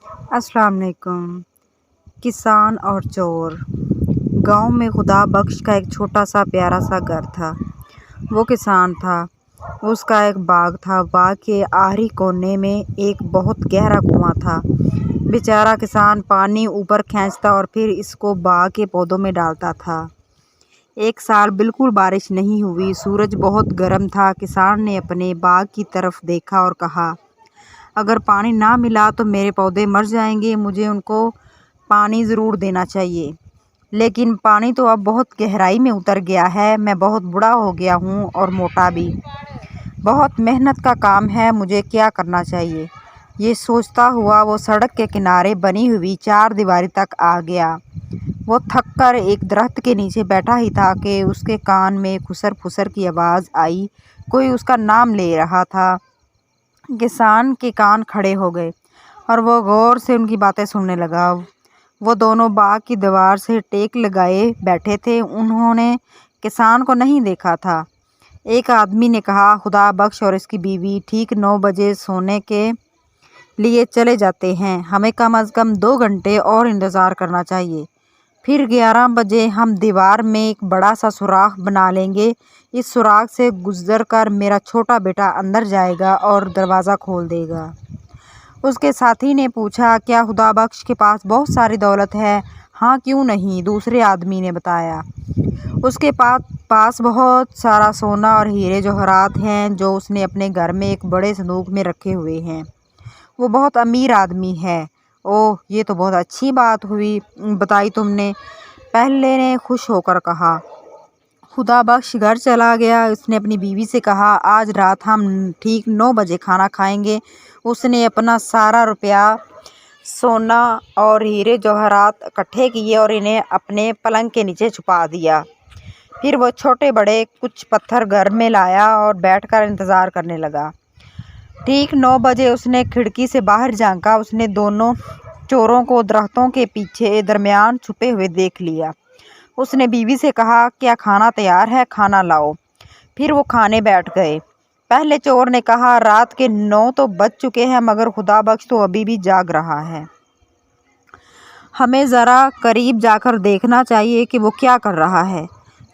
अस्सलाम वालेकुम। किसान और चोर। गांव में खुदा बख्श का एक छोटा सा प्यारा सा घर था। वो किसान था। उसका एक बाग था। बाग के आखिरी कोने में एक बहुत गहरा कुआं था। बेचारा किसान पानी ऊपर खींचता और फिर इसको बाग के पौधों में डालता था। एक साल बिल्कुल बारिश नहीं हुई। सूरज बहुत गर्म था। किसान ने अपने बाग की तरफ देखा और कहा, अगर पानी ना मिला तो मेरे पौधे मर जाएंगे। मुझे उनको पानी ज़रूर देना चाहिए, लेकिन पानी तो अब बहुत गहराई में उतर गया है। मैं बहुत बूढ़ा हो गया हूँ और मोटा भी। बहुत मेहनत का काम है। मुझे क्या करना चाहिए? ये सोचता हुआ वो सड़क के किनारे बनी हुई चारदीवारी तक आ गया। वो थक कर एक दरख्त के नीचे बैठा ही था कि उसके कान में खुसर फुसर की आवाज़ आई। कोई उसका नाम ले रहा था। किसान के कान खड़े हो गए और वो गौर से उनकी बातें सुनने लगा। वो दोनों बाग की दीवार से टेक लगाए बैठे थे। उन्होंने किसान को नहीं देखा था। एक आदमी ने कहा, खुदा बख्श और इसकी बीवी ठीक 9 बजे सोने के लिए चले जाते हैं। हमें कम अज़ कम 2 घंटे और इंतज़ार करना चाहिए। फिर 11 बजे हम दीवार में एक बड़ा सा सुराख बना लेंगे। इस सुराख से गुजर कर मेरा छोटा बेटा अंदर जाएगा और दरवाज़ा खोल देगा। उसके साथी ने पूछा, क्या खुदा बख्श के पास बहुत सारी दौलत है? हाँ, क्यों नहीं, दूसरे आदमी ने बताया। उसके पास बहुत सारा सोना और हीरे जवाहरात हैं जो उसने अपने घर में एक बड़े संदूक में रखे हुए हैं। वो बहुत अमीर आदमी है। ओह, ये तो बहुत अच्छी बात हुई बताई तुमने, पहले ने खुश होकर कहा। खुदा बख्श घर चला गया। उसने अपनी बीवी से कहा, आज रात हम ठीक 9 बजे खाना खाएंगे। उसने अपना सारा रुपया, सोना और हीरे जवाहरात इकट्ठे किए और इन्हें अपने पलंग के नीचे छुपा दिया। फिर वो छोटे बड़े कुछ पत्थर घर में लाया और बैठकर इंतज़ार करने लगा। ठीक 9 बजे उसने खिड़की से बाहर झांका। उसने दोनों चोरों को दरख्तों के पीछे दरमियान छुपे हुए देख लिया। उसने बीवी से कहा, क्या खाना तैयार है? खाना लाओ। फिर वो खाने बैठ गए। पहले चोर ने कहा, रात के 9 तो बज चुके हैं मगर खुदा बख्श तो अभी भी जाग रहा है। हमें ज़रा करीब जाकर देखना चाहिए कि वो क्या कर रहा है।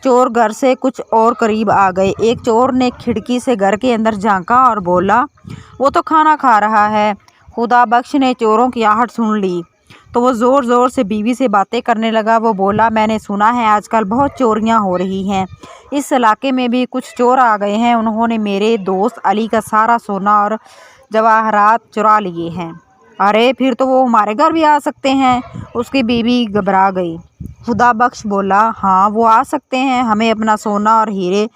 चोर घर से कुछ और करीब आ गए। एक चोर ने खिड़की से घर के अंदर झांका और बोला, वो तो खाना खा रहा है। खुदा बख्श ने चोरों की आहट सुन ली तो वो ज़ोर ज़ोर से बीवी से बातें करने लगा। वो बोला, मैंने सुना है आजकल बहुत चोरियां हो रही हैं। इस इलाके में भी कुछ चोर आ गए हैं। उन्होंने मेरे दोस्त अली का सारा सोना और जवाहरात चुरा लिए हैं। अरे, फिर तो वो हमारे घर भी आ सकते हैं। उसकी बीवी घबरा गई। खुदा बख्श बोला, हाँ, वो आ सकते हैं। हमें अपना सोना और हीरे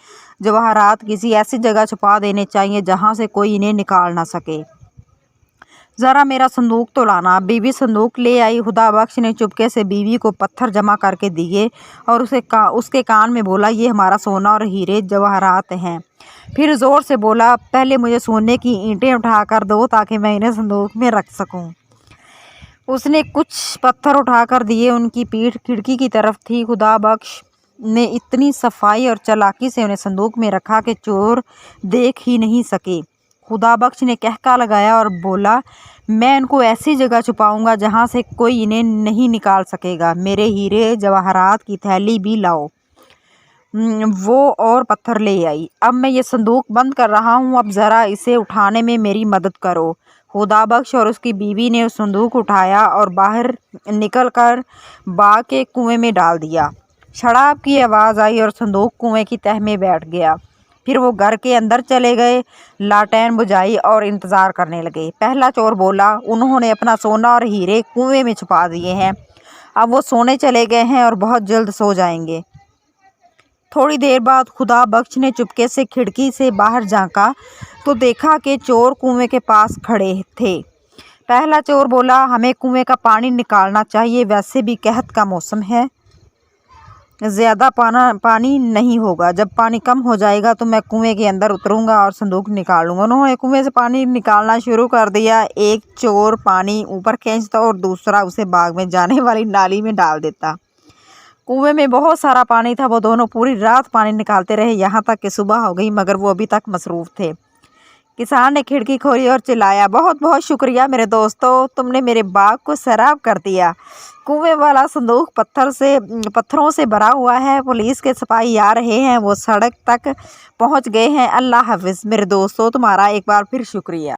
जवाहरात किसी ऐसी जगह छुपा देने चाहिए जहाँ से कोई इन्हें निकाल ना सके। ज़रा मेरा संदूक तो लाना। बीवी संदूक ले आई। खुदा बख्श ने चुपके से बीवी को पत्थर जमा करके दिए और उसके कान में बोला, ये हमारा सोना और हीरे जवाहरात हैं। फिर ज़ोर से बोला, पहले मुझे सोने की ईंटें उठाकर दो ताकि मैं इन्हें संदूक में रख सकूं। उसने कुछ पत्थर उठाकर दिए। उनकी पीठ खिड़की की तरफ थी। खुदा बख्श ने इतनी सफाई और चालाकी से उन्हें संदूक में रखा कि चोर देख ही नहीं सके। खुदा बख्श ने कहका लगाया और बोला, मैं इनको ऐसी जगह छुपाऊंगा जहां से कोई इन्हें नहीं निकाल सकेगा। मेरे हीरे जवाहरात की थैली भी लाओ। वो और पत्थर ले आई। अब मैं ये संदूक बंद कर रहा हूँ। अब ज़रा इसे उठाने में मेरी मदद करो। खुदा बख्श और उसकी बीवी ने उस संदूक उठाया और बाहर निकलकर बाग के कुएं में डाल दिया। शराब की आवाज़ आई और संदूक कुएं की तह में बैठ गया। फिर वो घर के अंदर चले गए, लालटेन बुझाई और इंतज़ार करने लगे। पहला चोर बोला, उन्होंने अपना सोना और हीरे कुएं में छुपा दिए हैं। अब वो सोने चले गए हैं और बहुत जल्द सो जाएंगे। थोड़ी देर बाद खुदा बख्श ने चुपके से खिड़की से बाहर झांका तो देखा कि चोर कुएं के पास खड़े थे। पहला चोर बोला, हमें कुएं का पानी निकालना चाहिए। वैसे भी कहत का मौसम है, ज़्यादा पानी नहीं होगा। जब पानी कम हो जाएगा तो मैं कुएं के अंदर उतरूंगा और संदूक निकालूंगा। उन्होंने कुएं से पानी निकालना शुरू कर दिया। एक चोर पानी ऊपर खींचता और दूसरा उसे बाग में जाने वाली नाली में डाल देता। कुएं में बहुत सारा पानी था। वो दोनों पूरी रात पानी निकालते रहे, यहाँ तक कि सुबह हो गई, मगर वो अभी तक मसरूफ़ थे। किसान ने खिड़की खोली और चिल्लाया, बहुत बहुत शुक्रिया मेरे दोस्तों, तुमने मेरे बाग को सैराब कर दिया। कुएं वाला संदूक पत्थरों से भरा हुआ है। पुलिस के सिपाही आ रहे हैं, वो सड़क तक पहुंच गए हैं। अल्लाह हाफिज मेरे दोस्तों, तुम्हारा एक बार फिर शुक्रिया।